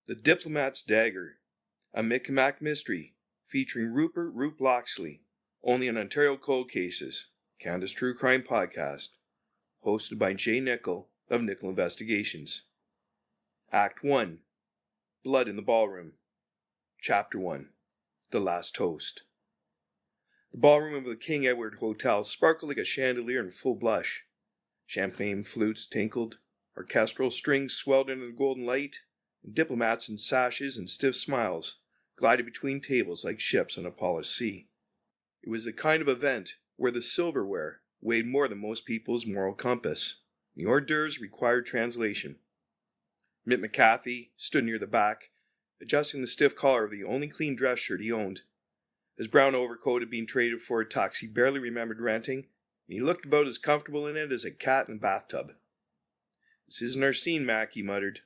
The Diplomat's Dagger, a Mick and Mack mystery featuring Rupert Loxley, only on Ontario Cold Cases, Canada's true crime podcast, hosted by Jay Nickel of Nickel Investigations. Act 1, Blood in the Ballroom. Chapter 1, The Last Toast. The ballroom of the King Edward Hotel sparkled like a chandelier in full blush. Champagne flutes tinkled, orchestral strings swelled into the golden light, and diplomats in sashes and stiff smiles glided between tables like ships on a polished sea. It was the kind of event where the silverware weighed more than most people's moral compass. The hors d'oeuvres required translation. McCathie stood near the back, adjusting the stiff collar of the only clean dress shirt he owned. His brown overcoat had been traded for a tux he barely remembered renting, and he looked about as comfortable in it as a cat in a bathtub. "This isn't our scene, Mac," he muttered.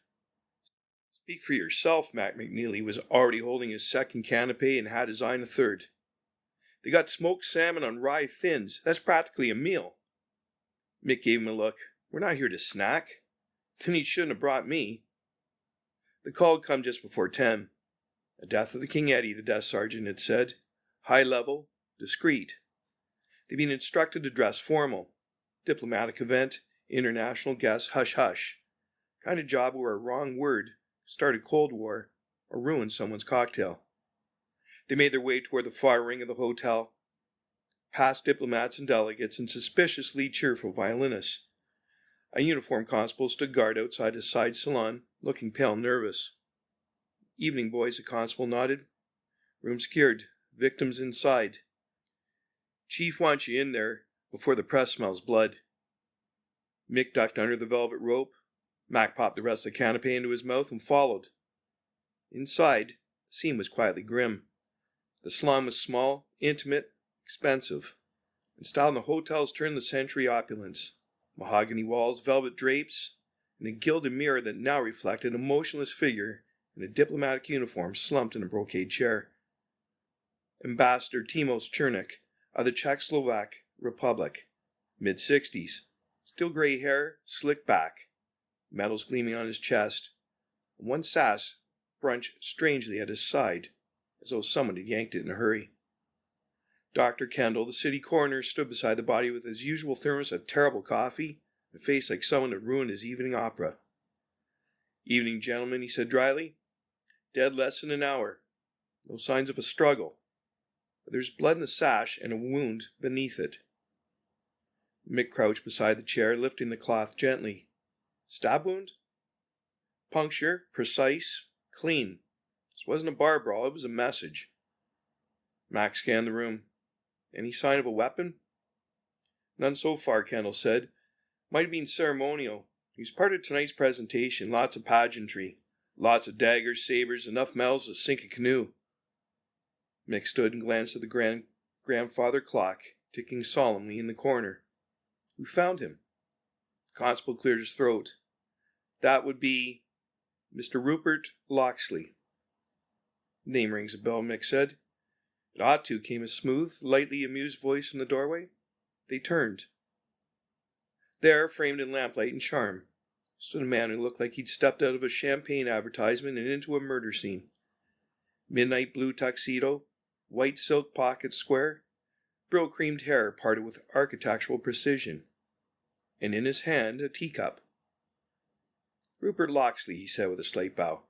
"Speak for yourself." MacNeely was already holding his second canapé and had his eye on a third. "They got smoked salmon on rye thins. That's practically a meal." Mick gave him a look. "We're not here to snack." "Then he shouldn't have brought me." The call had come just before 10. A death of the King Eddie, the desk sergeant had said. High level, discreet. They'd been instructed to dress formal. Diplomatic event, international guests, hush-hush. Kind of job where a wrong word started Cold War or ruined someone's cocktail. They made their way toward the far wing of the hotel, past diplomats and delegates and suspiciously cheerful violinists. A uniformed constable stood guard outside a side salon, looking pale and nervous. "Evening, boys," the constable nodded. "Room secured. Victims inside. Chief wants you in there before the press smells blood." Mick ducked under the velvet rope. Mac popped the rest of the canapé into his mouth and followed. Inside, the scene was quietly grim. The salon was small, intimate, expensive. In style, the hotel's turn-of-the-century opulence. Mahogany walls, velvet drapes, and a gilded mirror that now reflected a motionless figure in a diplomatic uniform slumped in a brocade chair. Ambassador Timos Chernik of the Czechoslovak Republic, mid-60s, still gray hair, slicked back, medals gleaming on his chest, and one sash bunched strangely at his side, as though someone had yanked it in a hurry. Dr. Kendall, the city coroner, stood beside the body with his usual thermos of terrible coffee, and a face like someone had ruined his evening opera. "Evening, gentlemen," he said dryly. "Dead less than an hour. No signs of a struggle. But there's blood in the sash and a wound beneath it." Mick crouched beside the chair, lifting the cloth gently. "Stab wound?" "Puncture, precise, clean. This wasn't a bar brawl, it was a message." Mac scanned the room. "Any sign of a weapon?" "None so far," Kendall said. "Might have been ceremonial. He was part of tonight's presentation. Lots of pageantry. Lots of daggers, sabers, enough metals to sink a canoe." Mick stood and glanced at the grandfather clock, ticking solemnly in the corner. "Who found him?" The constable cleared his throat. "That would be Mr. Rupert Loxley." "Name rings a bell," Mick said. "It ought to," came a smooth, lightly amused voice from the doorway. They turned. There, framed in lamplight and charm, stood a man who looked like he'd stepped out of a champagne advertisement and into a murder scene. Midnight blue tuxedo, white silk pocket square, brill-creamed hair parted with architectural precision, and in his hand a teacup. "Rupert Loxley," he said with a slight bow,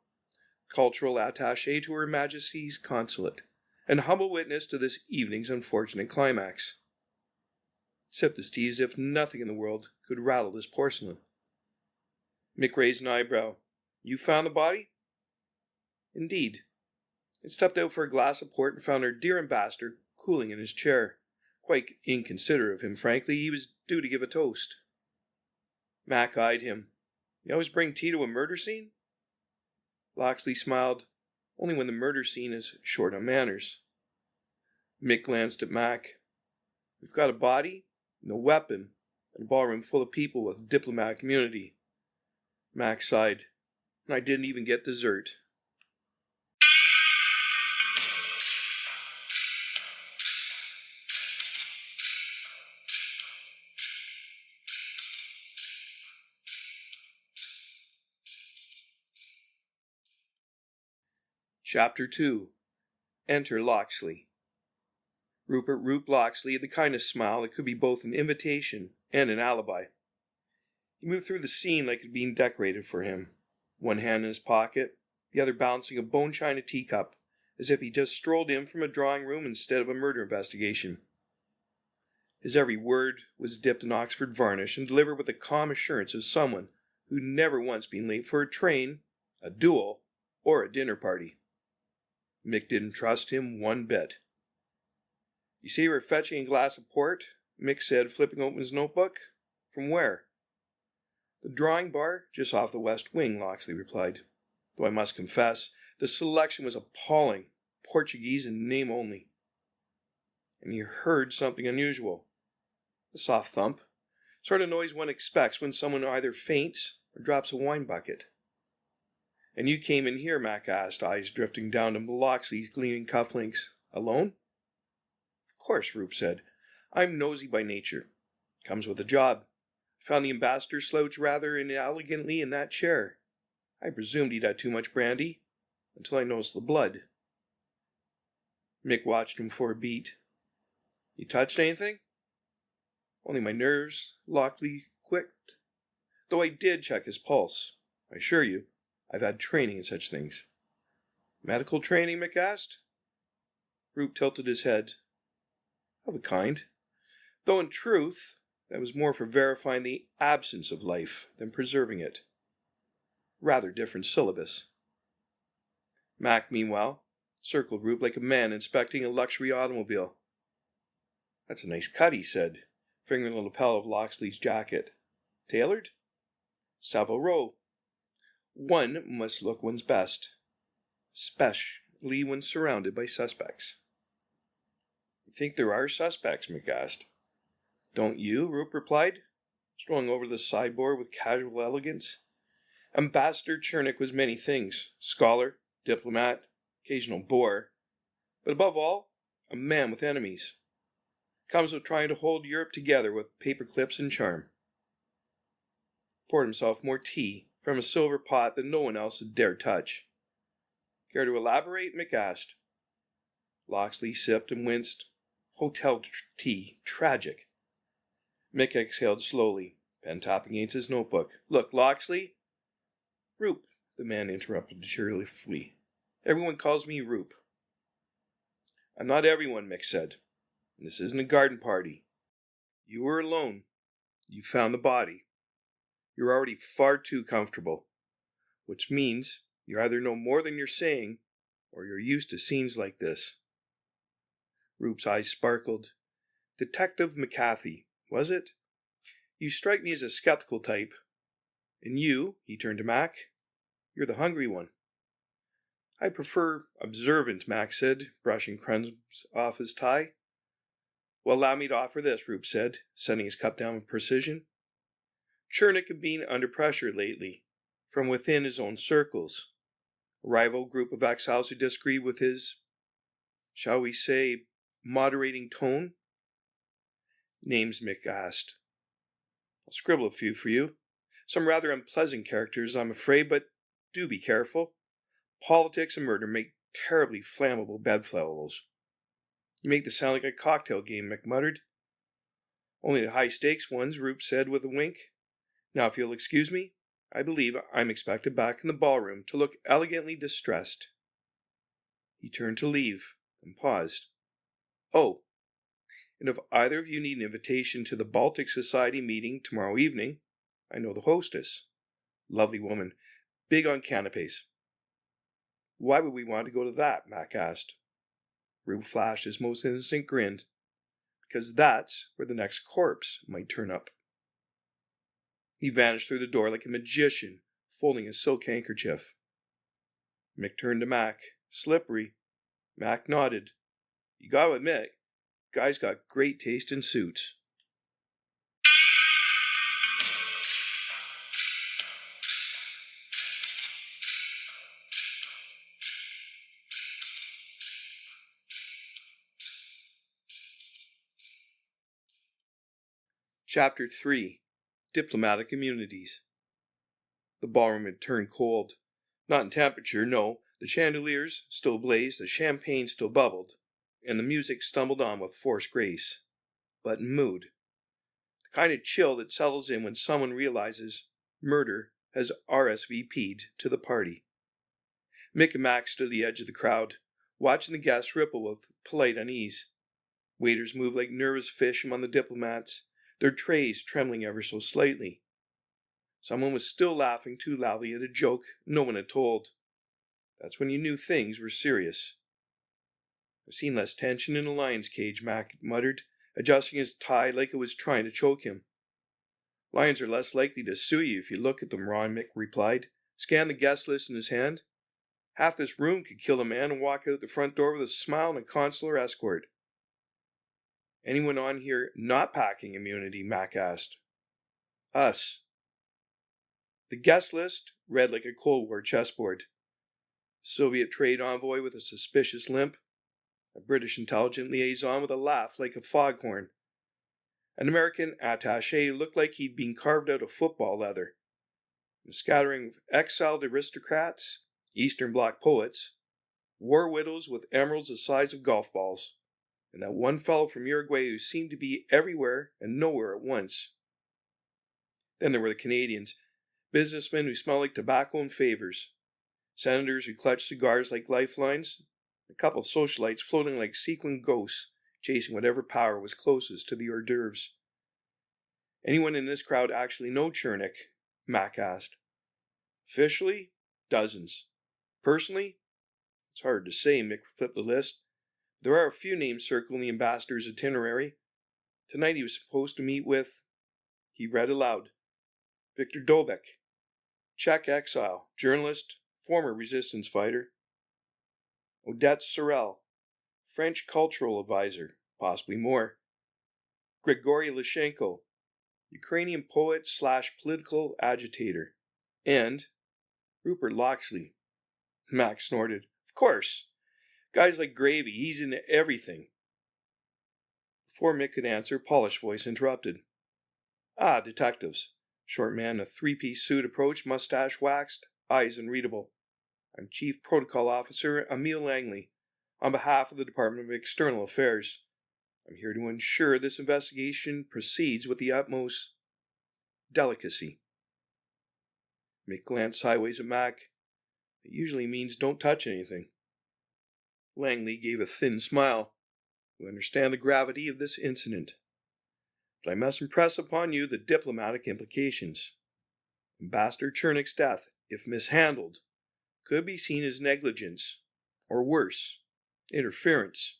"cultural attaché to Her Majesty's consulate, and humble witness to this evening's unfortunate climax." Sipped his tea as if nothing in the world could rattle this porcelain. Mick raised an eyebrow. "You found the body?" "Indeed. I stepped out for a glass of port and found our dear ambassador cooling in his chair. Quite inconsiderate of him, frankly. He was due to give a toast." Mac eyed him. "You always bring tea to a murder scene?" Loxley smiled. "Only when the murder scene is short on manners." Mick glanced at Mac. "We've got a body, no weapon, and a ballroom full of people with diplomatic immunity." Mac sighed. "And I didn't even get dessert." Chapter 2. Enter Loxley. Rupert Loxley had the kind of smile that could be both an invitation and an alibi. He moved through the scene like it had been decorated for him, one hand in his pocket, the other balancing a bone china teacup, as if he just strolled in from a drawing room instead of a murder investigation. His every word was dipped in Oxford varnish and delivered with the calm assurance of someone who'd never once been late for a train, a duel, or a dinner party. Mick didn't trust him one bit. "You say you were fetching a glass of port?" Mick said, flipping open his notebook. "From where?" "The drawing bar, just off the west wing," Loxley replied. "Though I must confess, the selection was appalling, Portuguese in name only." And he heard something unusual. A soft thump, sort of noise one expects when someone either faints or drops a wine bucket. "And you came in here?" Mac asked, eyes drifting down to Loxley's gleaming cufflinks. "Alone?" "Of course," Rupe said. "I'm nosy by nature. Comes with the job. I found the ambassador slouch rather inelegantly in that chair. I presumed he'd had too much brandy, until I noticed the blood." Mick watched him for a beat. "You touched anything?" "Only my nerves," Loxley quipped. "Though I did check his pulse. I assure you, I've had training in such things." "Medical training?" Mick asked. Rupe tilted his head. "Of a kind. Though in truth, that was more for verifying the absence of life than preserving it. Rather different syllabus." Mac, meanwhile, circled Rupe like a man inspecting a luxury automobile. "That's a nice cut," he said, fingering the lapel of Loxley's jacket. "Tailored?" "Savile. One must look one's best, especially when surrounded by suspects." "You think there are suspects?" Mick asked. "Don't you?" Rupe replied, strolling over the sideboard with casual elegance. "Ambassador Chernick was many things: scholar, diplomat, occasional bore, but above all, a man with enemies. Comes of trying to hold Europe together with paper clips and charm." Poured himself more tea from a silver pot that no one else had dared touch. "Care to elaborate?" Mick asked. Loxley sipped and winced. Hotel tea. Tragic. Mick exhaled slowly, pen tapping against his notebook. "Look, Loxley." "Rupe," the man interrupted cheerfully. "Everyone calls me Rupe." "I'm not everyone," Mick said. "This isn't a garden party. You were alone. You found the body. You're already far too comfortable. Which means you either know more than you're saying, or you're used to scenes like this." Rupe's eyes sparkled. "Detective McCathie, was it? You strike me as a skeptical type. And you," he turned to Mac, "you're the hungry one." "I prefer observant," Mac said, brushing crumbs off his tie. "Well, allow me to offer this," Rupe said, setting his cup down with precision. "Chernick had been under pressure lately, from within his own circles. A rival group of exiles who disagreed with his, shall we say, moderating tone." "Names?" Mick asked. "I'll scribble a few for you. Some rather unpleasant characters, I'm afraid, but do be careful. Politics and murder make terribly flammable bedfellows." "You make this sound like a cocktail game," Mick muttered. "Only the high-stakes ones," Rupe said with a wink. "Now, if you'll excuse me, I believe I'm expected back in the ballroom to look elegantly distressed." He turned to leave, and paused. "Oh, and if either of you need an invitation to the Baltic Society meeting tomorrow evening, I know the hostess. Lovely woman, big on canapes." "Why would we want to go to that?" Mac asked. Rupe flashed his most innocent grin. "Because that's where the next corpse might turn up." He vanished through the door like a magician, folding his silk handkerchief. Mick turned to Mac. "Slippery." Mac nodded. "You gotta admit, guy's got great taste in suits." Chapter 3. Diplomatic Immunities. The ballroom had turned cold. Not in temperature, no, The chandeliers still blazed, the champagne still bubbled, and the music stumbled on with forced grace, but in mood. The kind of chill that settles in when someone realizes murder has RSVP'd to the party. Mick and Mack stood at the edge of the crowd, watching the guests ripple with polite unease. Waiters moved like nervous fish among the diplomats, their trays trembling ever so slightly. Someone was still laughing too loudly at a joke no one had told. That's when you knew things were serious. I've seen less tension in a lion's cage, Mack muttered, adjusting his tie like it was trying to choke him. Lions are less likely to sue you if you look at them, Ron, Mick replied. Scan the guest list in his hand. Half this room could kill a man and walk out the front door with a smile and a consular escort. Anyone on here not packing immunity? Mack asked. Us. The guest list read like a Cold War chessboard. A Soviet trade envoy with a suspicious limp. A British intelligence liaison with a laugh like a foghorn. An American attaché who looked like he'd been carved out of football leather. A scattering of exiled aristocrats, Eastern Bloc poets, war widows with emeralds the size of golf balls, and that one fellow from Uruguay who seemed to be everywhere and nowhere at once. Then there were the Canadians, businessmen who smelled like tobacco and favors, senators who clutched cigars like lifelines, a couple of socialites floating like sequin ghosts, chasing whatever power was closest to the hors d'oeuvres. Anyone in this crowd actually know Chernik? Mack asked. Officially, dozens. Personally, it's hard to say, Mick flipped the list. There are a few names circling the ambassador's itinerary. Tonight he was supposed to meet with, he read aloud, Viktor Dobek, Czech exile, journalist, former resistance fighter. Odette Sorel, French cultural advisor, possibly more. Grigory Lashenko, Ukrainian poet / political agitator. And Rupert Loxley. Max snorted. Of course. Guys like gravy, he's into everything. Before Mick could answer, polished voice interrupted. Ah, detectives. Short man in a three-piece suit approached, mustache waxed, eyes unreadable. I'm Chief Protocol Officer Emil Langley, on behalf of the Department of External Affairs. I'm here to ensure this investigation proceeds with the utmost delicacy. Mick glanced sideways at Mack. It usually means don't touch anything. Langley gave a thin smile. You understand the gravity of this incident. But I must impress upon you the diplomatic implications. Ambassador Chernik's death, if mishandled, could be seen as negligence, or worse, interference.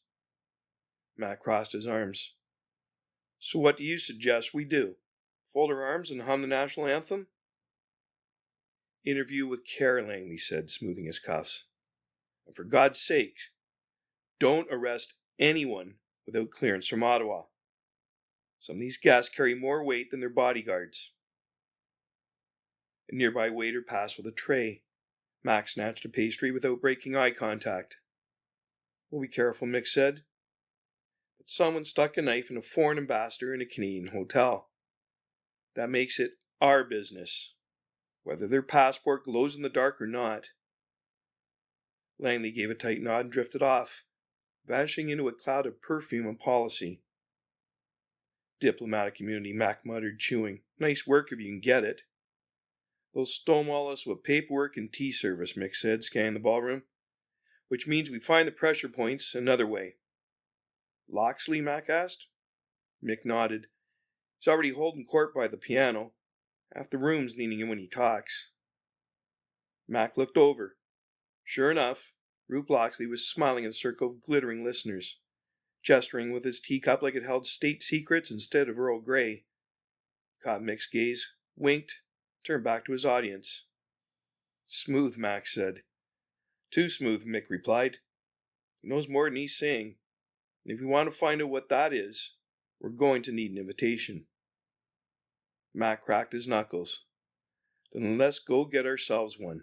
Matt crossed his arms. So what do you suggest we do? Fold our arms and hum the national anthem? Interview with care, Langley said, smoothing his cuffs. And for God's sake, don't arrest anyone without clearance from Ottawa. Some of these guests carry more weight than their bodyguards. A nearby waiter passed with a tray. Max snatched a pastry without breaking eye contact. We'll be careful, Mick said. But someone stuck a knife in a foreign ambassador in a Canadian hotel. That makes it our business, whether their passport glows in the dark or not. Langley gave a tight nod and drifted off, vanishing into a cloud of perfume and policy. Diplomatic immunity, Mack muttered, chewing. Nice work if you can get it. They'll stonewall us with paperwork and tea service, Mick said, scanning the ballroom. Which means we find the pressure points another way. Loxley, Mack asked. Mick nodded. He's already holding court by the piano. Half the room's leaning in when he talks. Mack looked over. Sure enough, Rupe Loxley was smiling at a circle of glittering listeners, gesturing with his teacup like it held state secrets instead of Earl Grey. Caught Mick's gaze, winked, turned back to his audience. Smooth, Max said. Too smooth, Mick replied. He knows more than he's saying. And if we want to find out what that is, we're going to need an invitation. Mack cracked his knuckles. Then let's go get ourselves one.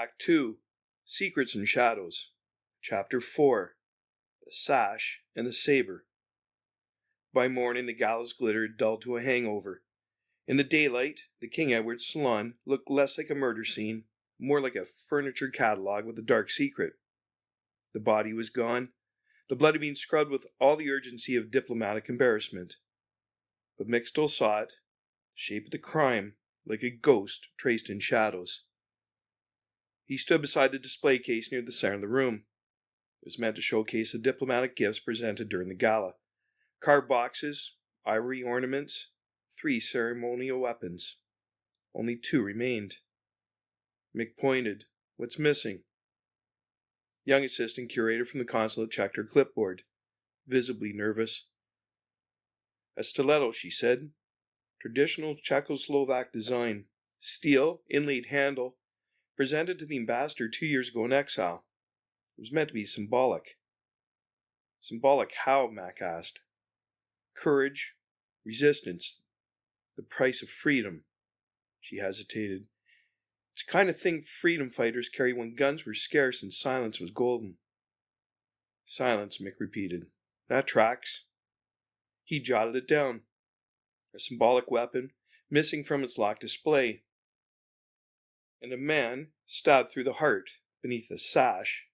Act 2, Secrets and Shadows. Chapter 4, The Sash and the Saber. By morning, the gallows glittered, dull to a hangover. In the daylight, the King Edward's salon looked less like a murder scene, more like a furniture catalogue with a dark secret. The body was gone. The blood had been scrubbed with all the urgency of diplomatic embarrassment. But Mick still saw it, the shape of the crime, like a ghost traced in shadows. He stood beside the display case near the center of the room. It was meant to showcase the diplomatic gifts presented during the gala. Carved boxes, ivory ornaments, 3 ceremonial weapons. Only 2 remained. Mick pointed. What's missing? Young assistant curator from the consulate checked her clipboard, visibly nervous. A stiletto, she said. Traditional Czechoslovak design. Steel, inlaid handle. Presented to the ambassador 2 years ago in exile. It was meant to be symbolic. Symbolic how? Mack asked. Courage, resistance, the price of freedom. She hesitated. It's the kind of thing freedom fighters carried when guns were scarce and silence was golden. Silence, Mick repeated. That tracks. He jotted it down. A symbolic weapon, missing from its locked display. And a man stabbed through the heart beneath a sash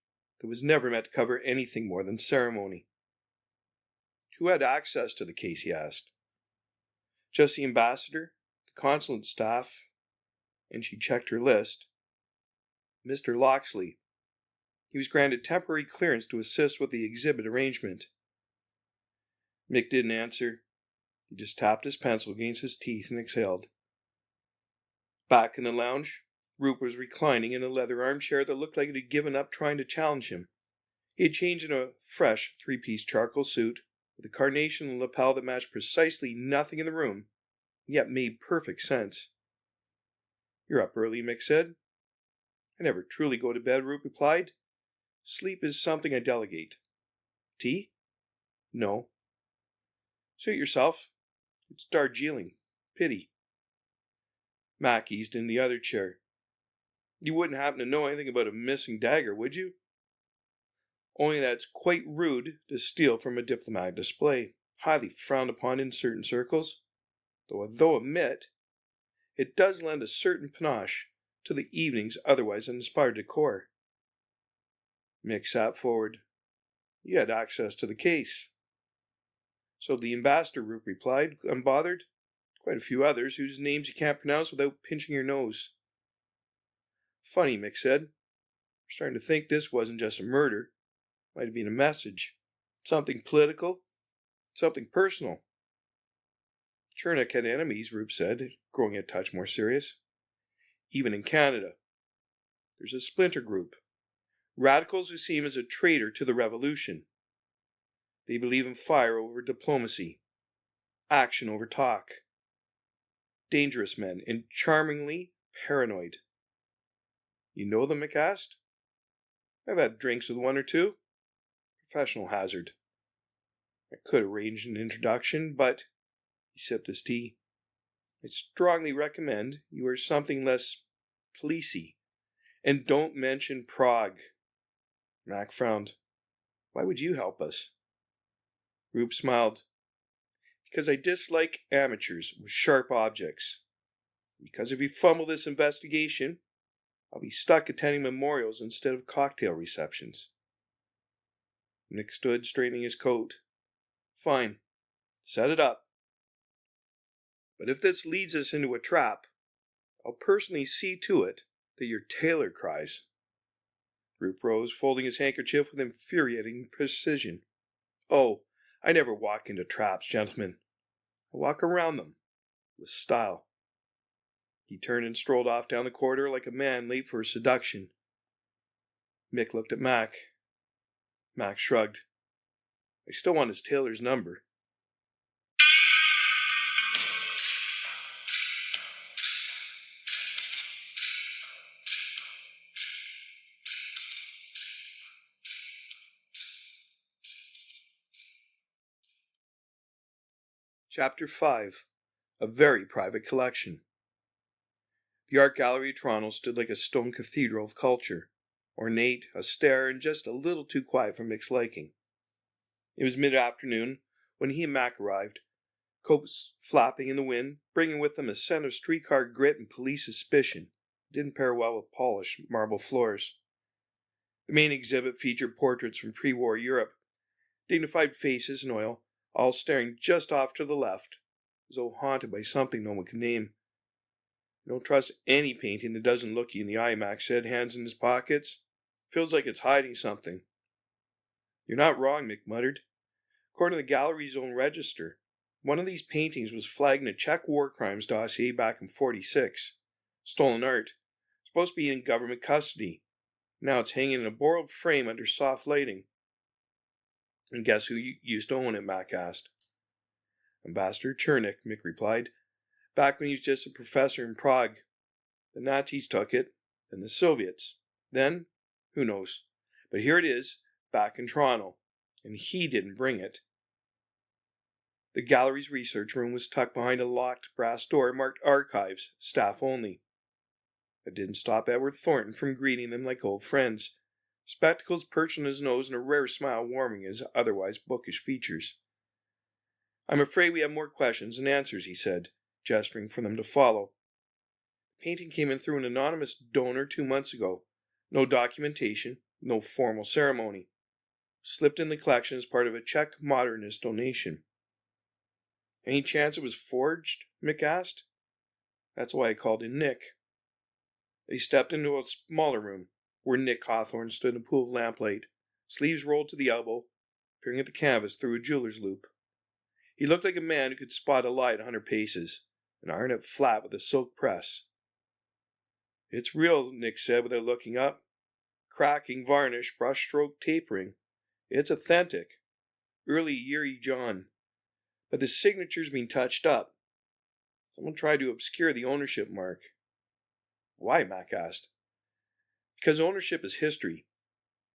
that was never meant to cover anything more than ceremony. Who had access to the case, he asked. Just the ambassador, the consulate staff, and she checked her list. Mr. Loxley. He was granted temporary clearance to assist with the exhibit arrangement. Mick didn't answer. He just tapped his pencil against his teeth and exhaled. Back in the lounge, Rupe was reclining in a leather armchair that looked like it had given up trying to challenge him. He had changed in a fresh 3-piece charcoal suit, with a carnation lapel that matched precisely nothing in the room, yet made perfect sense. You're up early, Mick said. I never truly go to bed, Rupe replied. Sleep is something I delegate. Tea? No. Suit yourself. It's Darjeeling. Pity. Mack eased in the other chair. You wouldn't happen to know anything about a missing dagger, would you? Only that it's quite rude to steal from a diplomatic display, highly frowned upon in certain circles. Though admit, it does lend a certain panache to the evening's otherwise uninspired decor. Mick sat forward. You had access to the case. So the ambassador, Rupe replied, unbothered. Quite a few others whose names you can't pronounce without pinching your nose. Funny, Mick said. We're starting to think this wasn't just a murder. Might have been a message. Something political. Something personal. Chernak had enemies, Rupe said, growing a touch more serious. Even in Canada. There's a splinter group. Radicals who see him as a traitor to the revolution. They believe in fire over diplomacy. Action over talk. Dangerous men and charmingly paranoid. You know them, Mick asked? I've had drinks with 1 or 2. Professional hazard. I could arrange an introduction, but... He sipped his tea. I strongly recommend you wear something less policey. And don't mention Prague. Mack frowned. Why would you help us? Rupe smiled. Because I dislike amateurs with sharp objects. Because if you fumble this investigation, I'll be stuck attending memorials instead of cocktail receptions. Mick stood straightening his coat. Fine. Set it up. But if this leads us into a trap, I'll personally see to it that your tailor cries. Rupe rose, folding his handkerchief with infuriating precision. Oh, I never walk into traps, gentlemen. I walk around them, with style. He turned and strolled off down the corridor like a man late for a seduction. Mick looked at Mack. Mack shrugged. I still want his tailor's number. Chapter 5. A Very Private Collection. The art gallery of Toronto stood like a stone cathedral of culture, ornate, austere, and just a little too quiet for Mick's liking. It was mid-afternoon when he and Mack arrived, coats flapping in the wind, bringing with them a scent of streetcar grit and police suspicion. It didn't pair well with polished marble floors. The main exhibit featured portraits from pre-war Europe, dignified faces in oil, all staring just off to the left, as though haunted by something no one could name. "Don't trust any painting that doesn't look you in the eye," Mack said, hands in his pockets. "Feels like it's hiding something." "You're not wrong," Mick muttered. "According to the gallery's own register, one of these paintings was flagged in a Czech war crimes dossier back in '46. Stolen art. Supposed to be in government custody. Now it's hanging in a borrowed frame under soft lighting." "And guess who used to own it?" Mack asked. "Ambassador Chernik," Mick replied. "Back when he was just a professor in Prague. The Nazis took it, then the Soviets. Then, who knows? But here it is, back in Toronto, and he didn't bring it." The gallery's research room was tucked behind a locked brass door marked Archives, staff only. It didn't stop Edward Thornton from greeting them like old friends, spectacles perched on his nose and a rare smile warming his otherwise bookish features. "I'm afraid we have more questions than answers," he said, gesturing for them to follow. "The painting came in through an anonymous donor 2 months ago. No documentation, no formal ceremony. Slipped in the collection as part of a Czech modernist donation." "Any chance it was forged?" Mick asked. "That's why I called in Nick." They stepped into a smaller room, where Nick Hawthorne stood in a pool of lamplight, sleeves rolled to the elbow, peering at the canvas through a jeweler's loupe. He looked like a man who could spot a lie at 100 paces, and iron it flat with a silk press. "It's real," Nick said without looking up. "Cracking, varnish, brushstroke tapering. It's authentic. Early Yuri John. But the signature's been touched up. Someone tried to obscure the ownership mark." "Why?" Mack asked. "Because ownership is history.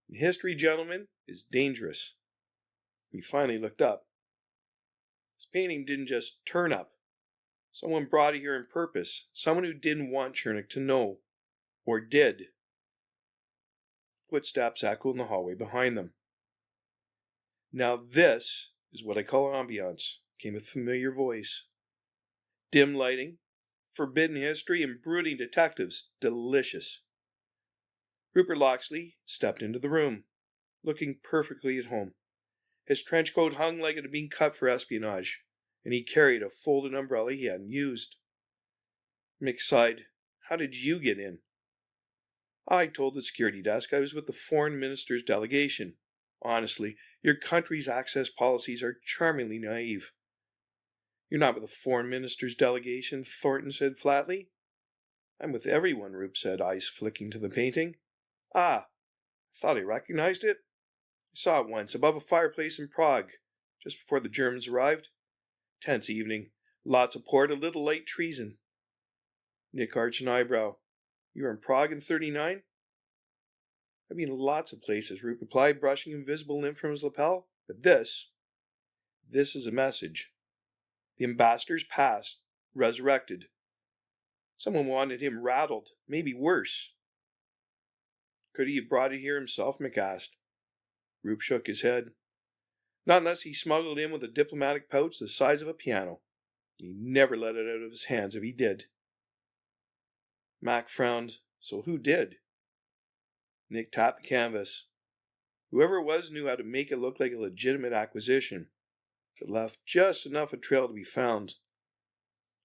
And history, gentlemen, is dangerous." He finally looked up. "This painting didn't just turn up. Someone brought it here on purpose. Someone who didn't want Chernik to know. Or did." Footsteps echoed in the hallway behind them. "Now this is what I call ambiance," came a familiar voice. "Dim lighting, forbidden history, and brooding detectives. Delicious." Rupert Loxley stepped into the room, looking perfectly at home. His trench coat hung like it had been cut for espionage, and he carried a folded umbrella he hadn't used. Mick sighed. "How did you get in?" "I told the security desk I was with the foreign minister's delegation. Honestly, your country's access policies are charmingly naive." "You're not with the foreign minister's delegation," Thornton said flatly. "I'm with everyone," Rupe said, eyes flicking to the painting. "Ah, I thought I recognized it. I saw it once, above a fireplace in Prague, just before the Germans arrived. Tense evening, lots of port, a little light treason." Nick arched an eyebrow. "You were in Prague in '39? "I've been lots of places," Rupe replied, brushing invisible lint from his lapel. "But this is a message. The ambassador's past, resurrected. Someone wanted him rattled, maybe worse." "Could he have brought it here himself?" Mick asked. Rupe shook his head. "Not unless he smuggled it in with a diplomatic pouch the size of a piano. He'd never let it out of his hands if he did." Mack frowned. "So who did?" Nick tapped the canvas. "Whoever it was knew how to make it look like a legitimate acquisition. It left just enough of a trail to be found.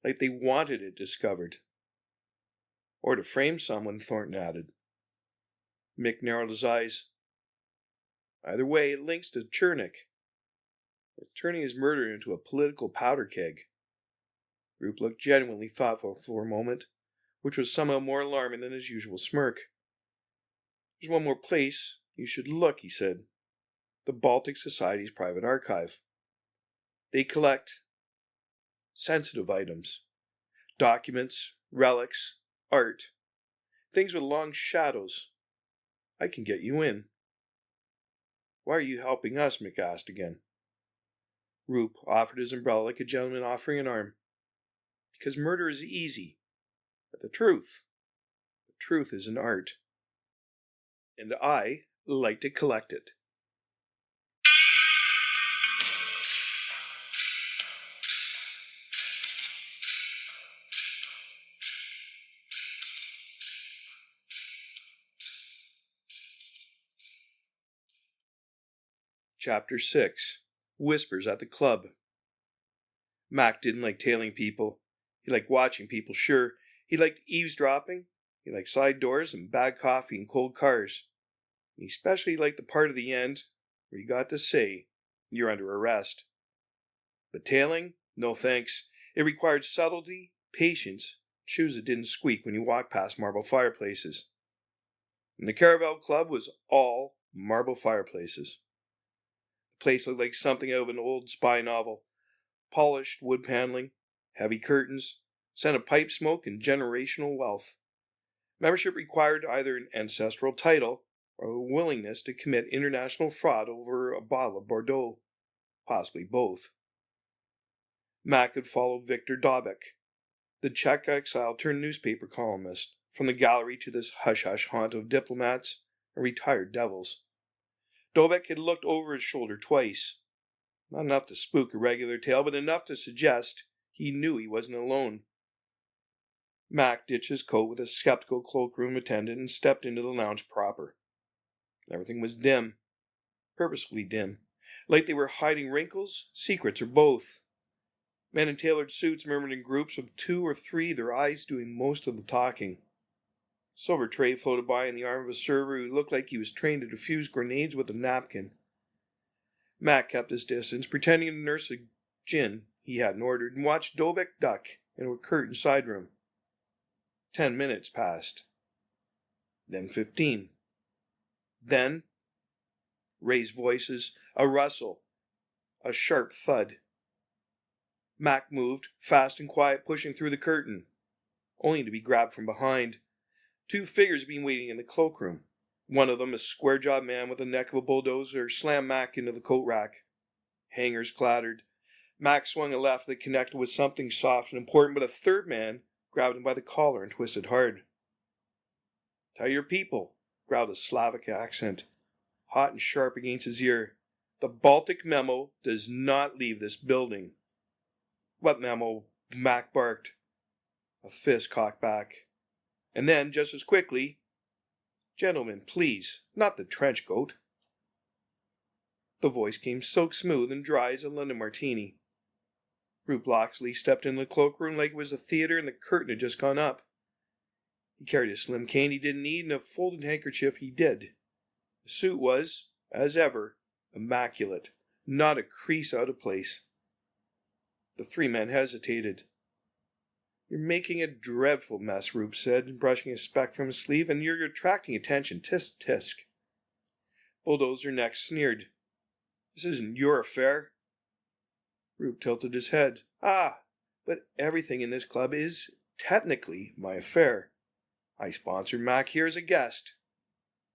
Like they wanted it discovered." "Or to frame someone," Thornton added. Mick narrowed his eyes. "Either way, it links to Chernik. It's turning his murder into a political powder keg." Rupe looked genuinely thoughtful for a moment, which was somehow more alarming than his usual smirk. "There's one more place you should look," he said. "The Baltic Society's private archive. They collect sensitive items, documents, relics, art, things with long shadows. I can get you in." "Why are you helping us?" Mick asked again. Rupe offered his umbrella like a gentleman offering an arm. "Because murder is easy. But the truth is an art. And I like to collect it. Chapter 6. Whispers at the Club. Mac didn't like tailing people. He liked watching people, sure. He liked eavesdropping. He liked side doors and bad coffee and cold cars. And he especially liked the part of the end where you got to say, "You're under arrest." But tailing? No thanks. It required subtlety, patience, shoes that didn't squeak when you walked past marble fireplaces. And the Caravel Club was all marble fireplaces. The place looked like something out of an old spy novel. Polished wood paneling, heavy curtains, scent of pipe smoke, and generational wealth. Membership required either an ancestral title or a willingness to commit international fraud over a bottle of Bordeaux. Possibly both. Mac had followed Victor Dobek, the Czech exile turned newspaper columnist, from the gallery to this hush-hush haunt of diplomats and retired devils. Dobek had looked over his shoulder twice. Not enough to spook a regular tale, but enough to suggest he knew he wasn't alone. Mac ditched his coat with a skeptical cloakroom attendant and stepped into the lounge proper. Everything was dim. Purposefully dim. Like they were hiding wrinkles, secrets, or both. Men in tailored suits murmured in groups of 2 or 3, their eyes doing most of the talking. A silver tray floated by in the arm of a server who looked like he was trained to defuse grenades with a napkin. Mac kept his distance, pretending to nurse a gin he hadn't ordered, and watched Dobek duck into a curtained side room. 10 minutes passed. Then 15. Then, raised voices, a rustle, a sharp thud. Mac moved, fast and quiet, pushing through the curtain, only to be grabbed from behind. 2 figures had been waiting in the cloakroom. One of them, a square-jawed man with the neck of a bulldozer, slammed Mac into the coat rack. Hangers clattered. Mac swung a left that connected with something soft and important, but a third man grabbed him by the collar and twisted hard. "Tell your people," growled a Slavic accent, hot and sharp against his ear. "The Baltic memo does not leave this building." "What memo?" Mac barked. A fist cocked back. And then, just as quickly, "Gentlemen, please, not the trench coat." The voice came silk smooth and dry as a London martini. Rupe Loxley stepped into the cloakroom like it was a theater and the curtain had just gone up. He carried a slim cane he didn't need and a folded handkerchief he did. The suit was, as ever, immaculate, not a crease out of place. The 3 men hesitated. "You're making a dreadful mess," Rupe said, brushing a speck from his sleeve, "and you're attracting attention. Tisk, tisk." Bulldozer next sneered. "This isn't your affair." Rupe tilted his head. "Ah, but everything in this club is technically my affair. I sponsor Mac here as a guest.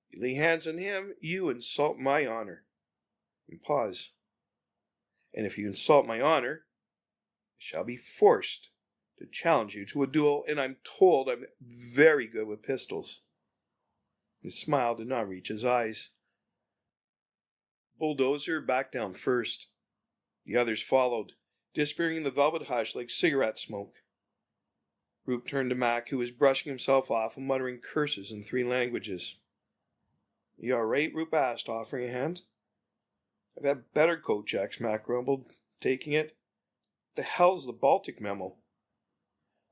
You lay hands on him, you insult my honor." And pause. "And if you insult my honor, I shall be forced to challenge you to a duel, and I'm told I'm very good with pistols." His smile did not reach his eyes. Bulldozer backed down first. The others followed, disappearing in the velvet hush like cigarette smoke. Rupe turned to Mac, who was brushing himself off and muttering curses in 3 languages. "You all right?" Rupe asked, offering a hand. "I've had better coat checks," Mac grumbled, taking it. "The hell's the Baltic memo?"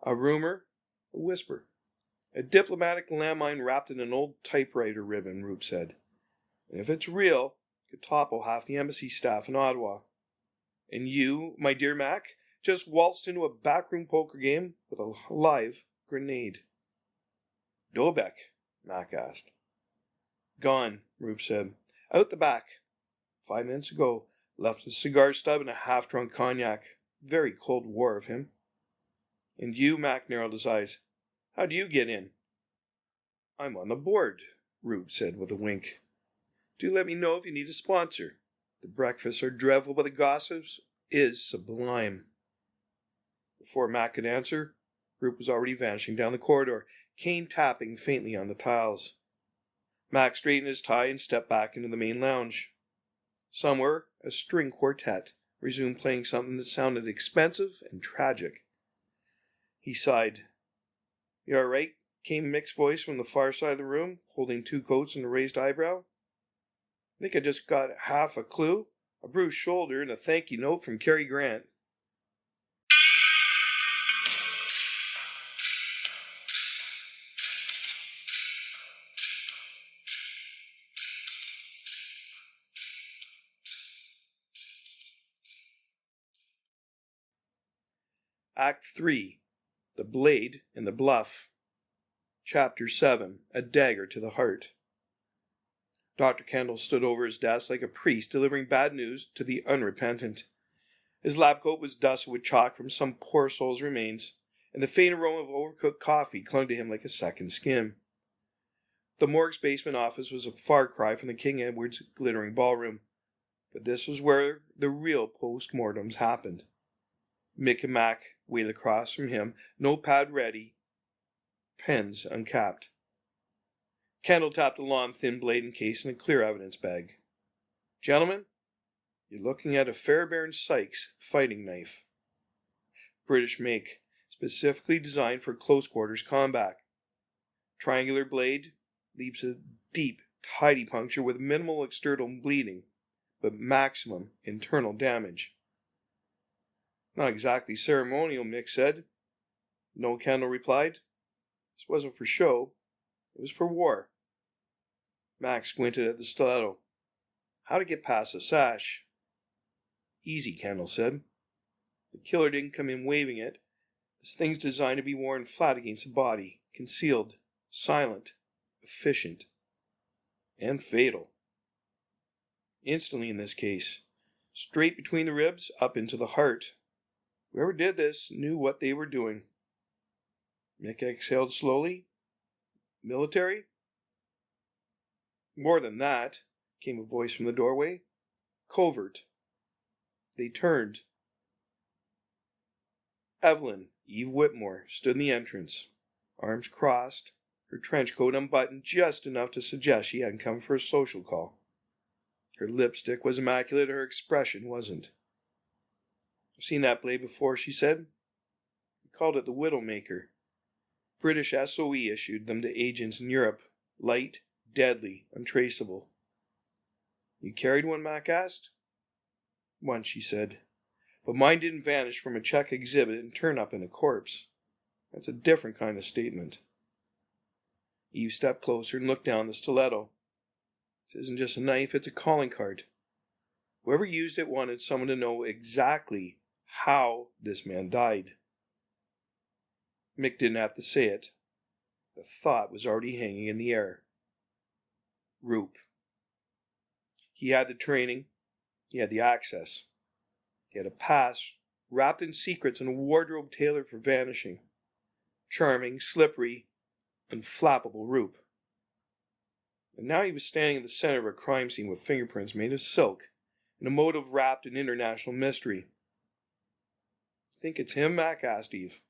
"A rumor, a whisper. A diplomatic landmine wrapped in an old typewriter ribbon," Rupe said. "And if it's real, it could topple half the embassy staff in Ottawa. And you, my dear Mac, just waltzed into a backroom poker game with a live grenade." "Dobek?" Mac asked. "Gone," Rupe said. "Out the back. 5 minutes ago. Left a cigar stub and a half-drunk cognac. Very Cold War of him." "And you?" Mac narrowed his eyes. "How do you get in?" "I'm on the board," Rupe said with a wink. "Do let me know if you need a sponsor. The breakfasts are dreadful, but the gossips is sublime." Before Mac could answer, Rupe was already vanishing down the corridor, cane tapping faintly on the tiles. Mac straightened his tie and stepped back into the main lounge. Somewhere, a string quartet resumed playing something that sounded expensive and tragic. He sighed. "You all right?" came Mick's voice from the far side of the room, holding 2 coats and a raised eyebrow. "I think I just got half a clue, a bruised shoulder, and a thank you note from Cary Grant." Act 3. The Blade and the Bluff. Chapter 7. A Dagger to the Heart. Dr. Kendall stood over his desk like a priest delivering bad news to the unrepentant. His lab coat was dusted with chalk from some poor soul's remains, and the faint aroma of overcooked coffee clung to him like a second skin. The morgue's basement office was a far cry from the King Edward's glittering ballroom, but this was where the real post-mortems happened. Mick and Mack waited across from him, notepad ready, pens uncapped. Kendall tapped a long, thin blade encased in a clear evidence bag. "Gentlemen, you're looking at a Fairbairn Sykes fighting knife. British make, specifically designed for close quarters combat. Triangular blade, leaves a deep, tidy puncture with minimal external bleeding, but maximum internal damage." "Not exactly ceremonial," Mick said. "No," Kendall replied. "This wasn't for show. It was for war." Max squinted at the stiletto. "How to get past the sash?" "Easy," Kendall said. "The killer didn't come in waving it. This thing's designed to be worn flat against the body, concealed, silent, efficient, and fatal. Instantly in this case, straight between the ribs, up into the heart. Whoever did this knew what they were doing." Mick exhaled slowly. "Military?" "More than that," came a voice from the doorway. "Covert." They turned. Evelyn, Eve Whitmore, stood in the entrance, arms crossed, her trench coat unbuttoned just enough to suggest she hadn't come for a social call. Her lipstick was immaculate, her expression wasn't. "I've seen that blade before," she said. "We called it the Widowmaker. British SOE issued them to agents in Europe. Light, deadly, untraceable." "You carried one?" Mac asked. "Once," she said. "But mine didn't vanish from a Czech exhibit and turn up in a corpse. That's a different kind of statement." Eve stepped closer and looked down the stiletto. "This isn't just a knife, it's a calling card. Whoever used it wanted someone to know exactly how this man died." Mick didn't have to say it. The thought was already hanging in the air. Rupe. He had the training. He had the access. He had a past wrapped in secrets and a wardrobe tailored for vanishing. Charming, slippery, unflappable Rupe. And now he was standing in the center of a crime scene with fingerprints made of silk, and a motive wrapped in international mystery. "Think it's him?" Mac asked Eve.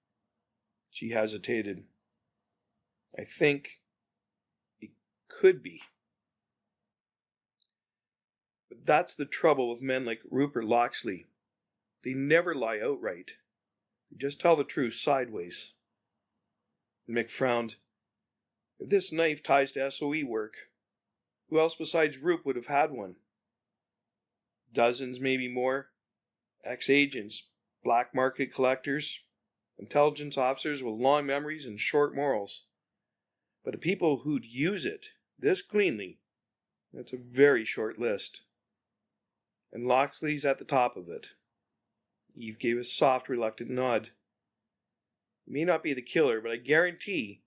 She hesitated. "I think it could be. But that's the trouble with men like Rupert Loxley. They never lie outright. They just tell the truth sideways." Mick frowned. "If this knife ties to SOE work, who else besides Rupe would have had one? Dozens, maybe more. Ex-agents, black market collectors, intelligence officers with long memories and short morals. But the people who'd use it this cleanly, that's a very short list. And Loxley's at the top of it." Eve gave a soft, reluctant nod. "He may not be the killer, but I guarantee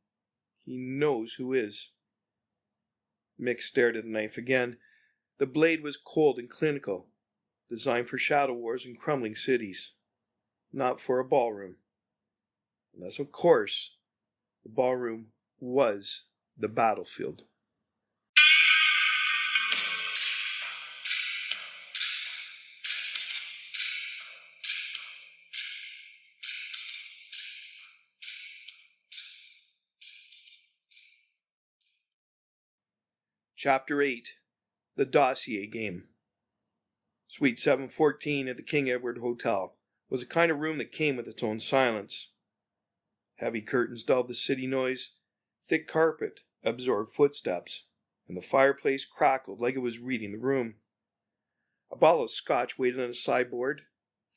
he knows who is." Mick stared at the knife again. The blade was cold and clinical, designed for shadow wars and crumbling cities, not for a ballroom. Unless, of course, the ballroom was the battlefield. Chapter 8. The Dossier Game. Suite 714 at the King Edward Hotel was a kind of room that came with its own silence. Heavy curtains dulled the city noise, thick carpet absorbed footsteps, and the fireplace crackled like it was reading the room. A bottle of scotch waited on a sideboard,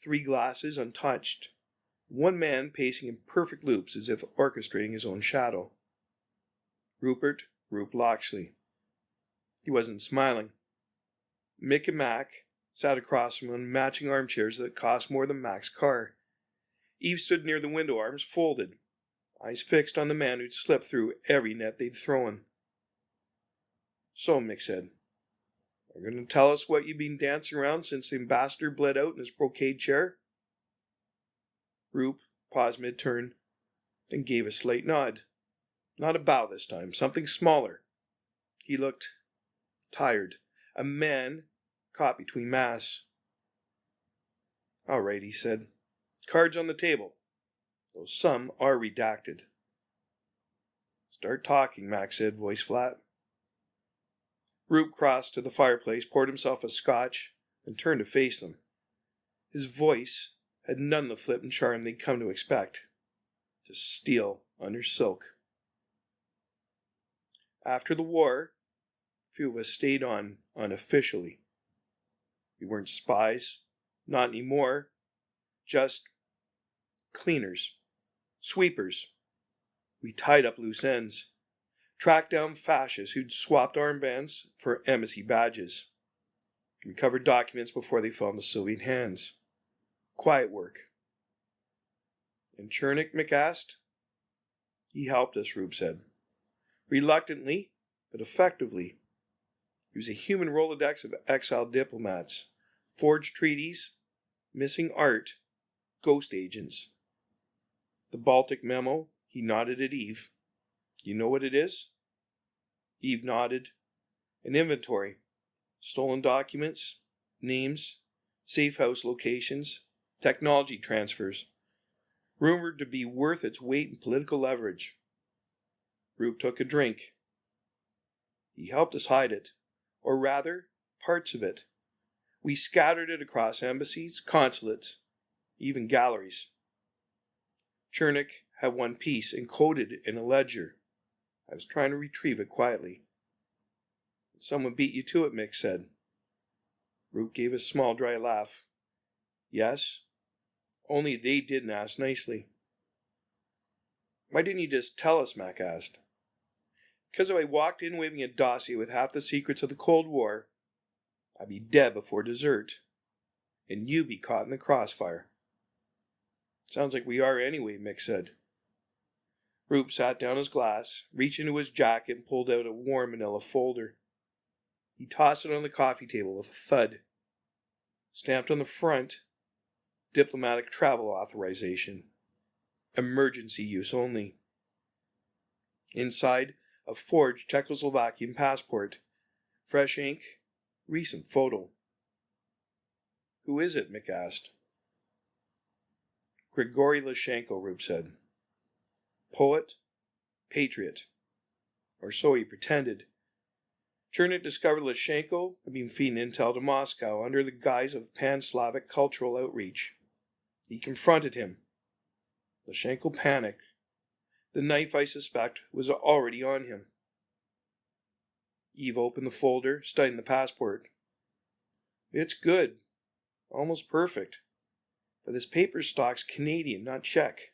3 glasses untouched, one man pacing in perfect loops as if orchestrating his own shadow. Rupert Loxley. He wasn't smiling. Mick and Mack sat across from him in matching armchairs that cost more than Mack's car. Eve stood near the window, arms folded, eyes fixed on the man who'd slipped through every net they'd thrown. "So," Mick said, "you're going to tell us what you've been dancing around since the ambassador bled out in his brocade chair?" Rupe paused mid-turn, then gave a slight nod. Not a bow this time, something smaller. He looked tired, a man caught between masks. "All right," he said. "Cards on the table, though some are redacted." "Start talking," Mac said, voice flat. Rupe crossed to the fireplace, poured himself a scotch, and turned to face them. His voice had none of the flippant charm they'd come to expect. Just steel under silk. "After the war, a few of us stayed on unofficially. We weren't spies, not anymore, just cleaners, sweepers. We tied up loose ends, tracked down fascists who'd swapped armbands for embassy badges, recovered documents before they fell into Soviet hands. Quiet work." "And Chernik?" Mick asked. "He helped us," Rupe said. "Reluctantly, but effectively. He was a human Rolodex of exiled diplomats, forged treaties, missing art, ghost agents. The Baltic memo," he nodded at Eve. "You know what it is?" Eve nodded. "An inventory. Stolen documents, names, safe house locations, technology transfers. Rumored to be worth its weight in political leverage." Rupe took a drink. "He helped us hide it, or rather, parts of it. We scattered it across embassies, consulates, even galleries. Chernik had one piece encoded in a ledger. I was trying to retrieve it quietly." "Someone beat you to it," Mick said. Rupe gave a small, dry laugh. "Yes, only they didn't ask nicely." "Why didn't you just tell us?" Mac asked. "Because if I walked in waving a dossier with half the secrets of the Cold War, I'd be dead before dessert, and you'd be caught in the crossfire." "Sounds like we are anyway," Mick said. Rupe sat down his glass, reached into his jacket and pulled out a warm manila folder. He tossed it on the coffee table with a thud. Stamped on the front, "Diplomatic travel authorization. Emergency use only." Inside, a forged Czechoslovakian passport. Fresh ink, recent photo. "Who is it?" Mick asked. "Grigory Lashenko," Rupe said. "Poet, patriot. Or so he pretended. Chernik discovered Lashenko had been feeding intel to Moscow under the guise of pan-Slavic cultural outreach. He confronted him. Lashenko panicked. The knife, I suspect, was already on him." Eve opened the folder, studying the passport. "It's good. Almost perfect. But this paper stock's Canadian, not Czech.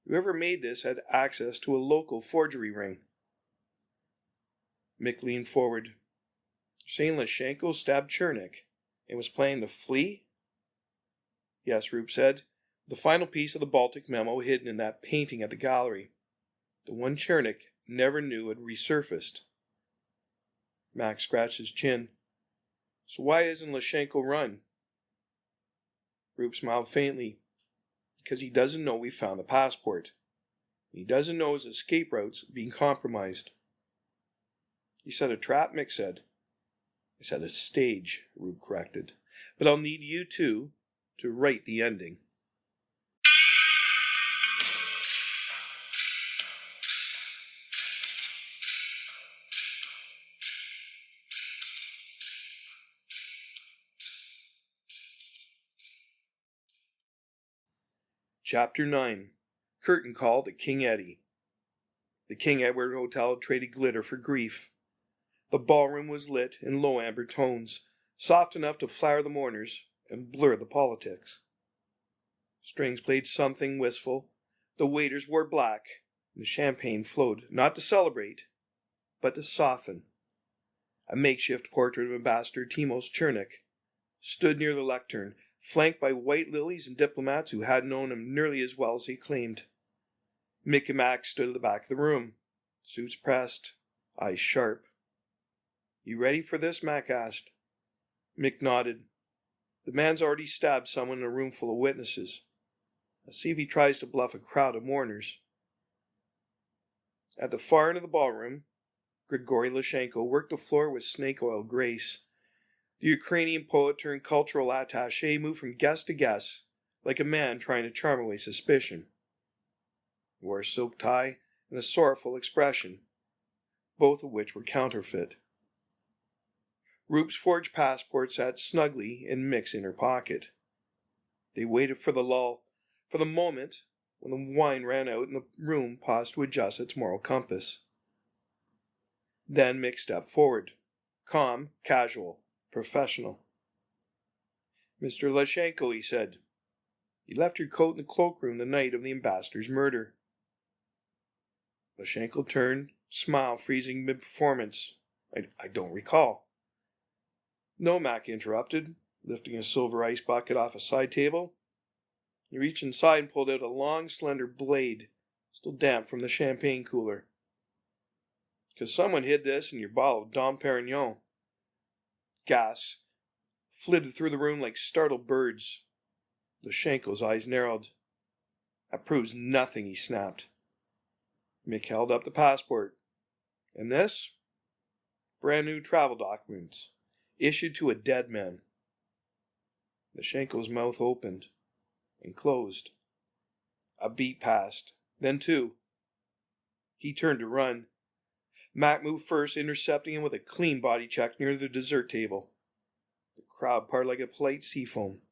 Whoever made this had access to a local forgery ring." Mick leaned forward. "You're saying Lashenko stabbed Chernik and was planning to flee?" "Yes," Rupe said. "The final piece of the Baltic memo hidden in that painting at the gallery. The one Chernik never knew had resurfaced." Max scratched his chin. "So why isn't Lashenko run?" Rupe smiled faintly. "Because he doesn't know we found the passport. He doesn't know his escape route's being compromised." "You set a trap," Mick said. "I set a stage," Rupe corrected. "But I'll need you two to write the ending." Chapter 9. Curtain Call to King Eddie. The King Edward Hotel traded glitter for grief. The ballroom was lit in low amber tones, soft enough to flower the mourners and blur the politics. Strings played something wistful, the waiters wore black, and the champagne flowed not to celebrate, but to soften. A makeshift portrait of Ambassador Timos Chernik stood near the lectern, flanked by white lilies and diplomats who had known him nearly as well as he claimed. Mick and Mack stood at the back of the room, suits pressed, eyes sharp. "You ready for this?" Mack asked. Mick nodded. "The man's already stabbed someone in a room full of witnesses. Let's see if he tries to bluff a crowd of mourners." At the far end of the ballroom, Grigory Lashenko worked the floor with snake oil grace. The Ukrainian poet turned cultural attaché moved from guest to guest, like a man trying to charm away suspicion. He wore a silk tie and a sorrowful expression, both of which were counterfeit. Rupe's forged passport sat snugly in Mick's inner pocket. They waited for the lull, for the moment when the wine ran out and the room paused to adjust its moral compass. Then Mick stepped forward, calm, casual, professional. "Mr. Lashenko," he said, "you left your coat in the cloakroom the night of the ambassador's murder." Lashenko turned, smile freezing mid-performance. I don't recall." "No," Mack interrupted, lifting a silver ice bucket off a side table. He reached inside and pulled out a long, slender blade, still damp from the champagne cooler. "'Cause someone hid this in your bottle of Dom Perignon." Gas flitted through the room like startled birds. Lashenko's eyes narrowed. "That proves nothing," he snapped. Mick held up the passport. "And this? Brand new travel documents, issued to a dead man." Lashenko's mouth opened and closed. A beat passed, then two. He turned to run. Mack moved first, intercepting him with a clean body check near the dessert table. The crowd parted like a polite sea foam.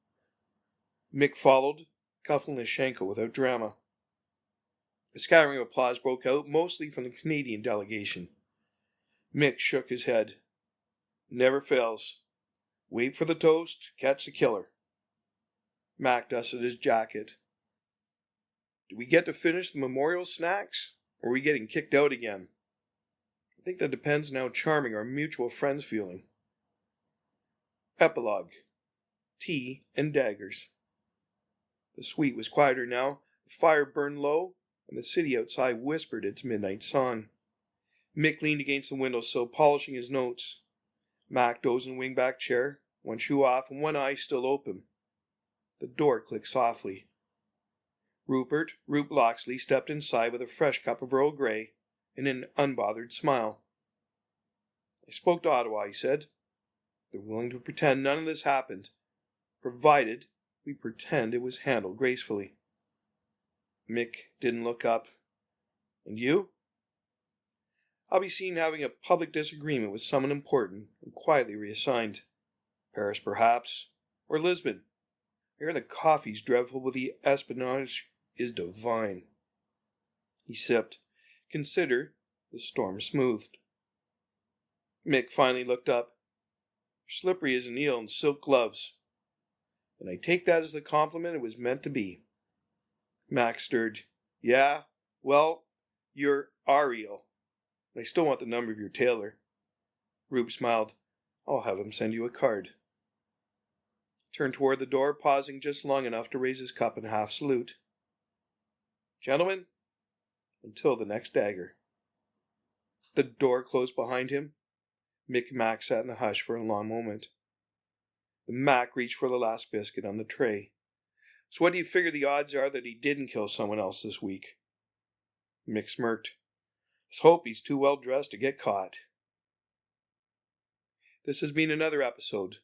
Mick followed, cuffing Lashenko without drama. A scattering of applause broke out, mostly from the Canadian delegation. Mick shook his head. "Never fails. Wait for the toast, catch the killer." Mack dusted his jacket. "Do we get to finish the memorial snacks, or are we getting kicked out again? I think that depends on how charming our mutual friends feeling." Epilogue. Tea and daggers. The suite was quieter now. The fire burned low, and the city outside whispered its midnight song. Mick leaned against the windowsill, polishing his notes. Mack dozed in a wing-back chair, one shoe off and one eye still open. The door clicked softly. Rupe Loxley stepped inside with a fresh cup of Earl Grey and an unbothered smile. "I spoke to Ottawa," he said. "They're willing to pretend none of this happened, provided we pretend it was handled gracefully." Mick didn't look up. "And you?" "I'll be seen having a public disagreement with someone important and quietly reassigned. Paris, perhaps, or Lisbon. I hear the coffee's dreadful, but the espionage is divine." He sipped. Consider the storm smoothed. Mick finally looked up. "You're slippery as an eel in silk gloves. And I take that as the compliment it was meant to be." Mack stirred. "Yeah, well, you're our eel. I still want the number of your tailor." Rupe smiled. "I'll have him send you a card." He turned toward the door, pausing just long enough to raise his cup in half salute. "Gentlemen, until the next dagger." The door closed behind him. Mick and Mack sat in the hush for a long moment. The Mack reached for the last biscuit on the tray. "So what do you figure the odds are that he didn't kill someone else this week?" Mick smirked. "Let's hope he's too well dressed to get caught." This has been another episode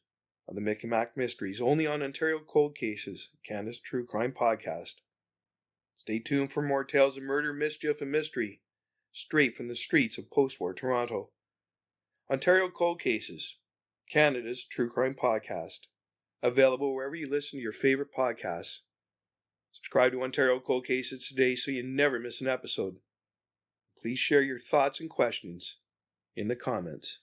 of the Mick and Mack Mysteries, only on Ontario Cold Cases, Canada's true crime podcast. Stay tuned for more tales of murder, mischief, and mystery, straight from the streets of post-war Toronto. Ontario Cold Cases, Canada's true crime podcast, available wherever you listen to your favorite podcasts. Subscribe to Ontario Cold Cases today so you never miss an episode. Please share your thoughts and questions in the comments.